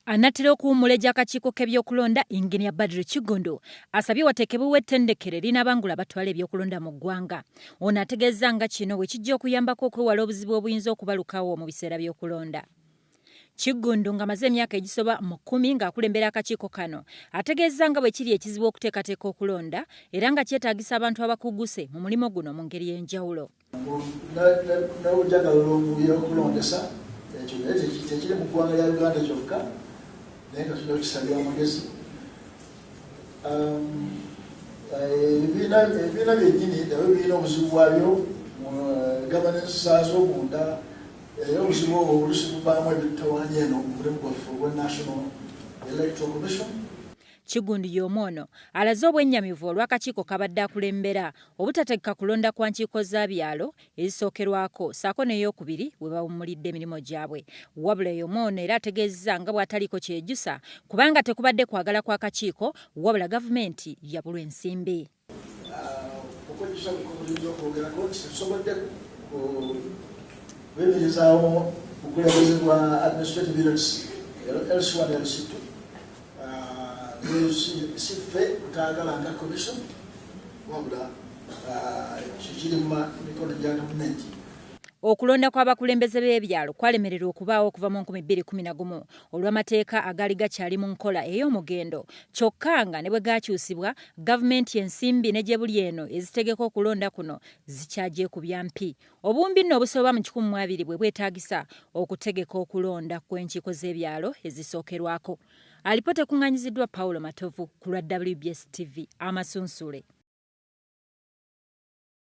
Anatera okuwummula egy'akakiiko k'ebyokulonda Engineer Badru Kigondo asabye wateekebwewo ettendekero erinabangula abatwala ebyokulonda mu ggwanga. Ono ategeezza nga kino bwe kijja okuyambako okwewala obuzibu obuyinza okubalukawo mu biseera by'okulonda. Kigondo ng'amaze emyaka egisoba mu 10 ng'akulembera akakiiko kano ategeezza nga bwe kiri ekizibu okuteekateeka okulonda era nga kyetaagisa abantu abakugguse mu mulimu guno mu ngeri y'enjawulo. Tekiri mu ggwanga lya Uganda kyokka naye nga tulina okisabira amagezi. Ebibiina byennyini nabyo birina obuzibu bwabyo mu governance zaazo munda era obuzibu obwo oluusi buvaamu ebitawaanya eno mu mulimu gwaffe ogwa National Electoral Commission. Kigondo y'omwono alaze obwennyamivu olw'akakiiko kabadde akulembera obutategeka kulonda kwa nkiiko za byalo ezisookerwako ssaako n'eyokubiri bwe bawummulidde emirimu gyabwe. Wabula y'omwono era ategeezza nga bw'ataliiko kyejjusa kubanga tekubadde kwagala kw'akakiiko wabula gavumenti yabulwa ensimbi. Okwejjusa kukubuliza okwogerako nti tusobodde kubimirizaawo bukulembeze bwa administrative units L1 ne L2. Siffe kutagala nga commission wabula kikiri mu mikono gya gavumenti. Okulonda kw'abakulembeze b'ebyalo kwalemererwa okubaawo okuva mu 2011 olw'amateeka agaali gakyali mu nkola ey'omugendo kyokka nga ne bwe gaakyusibwa gavumenti ensimbi ne gye buli eno ezitegeka okulonda kuno zikyagyekubya mpi. Obuwumbi nno obusoba mu 2020 bwe bwetaagisa okutegeka okulonda kw'enkiiko z'ebyalo ezisookerwako. Alipoota ekuŋŋaanyiziddwa Paulo Matovu ku lwa WBS TV Amasunsule.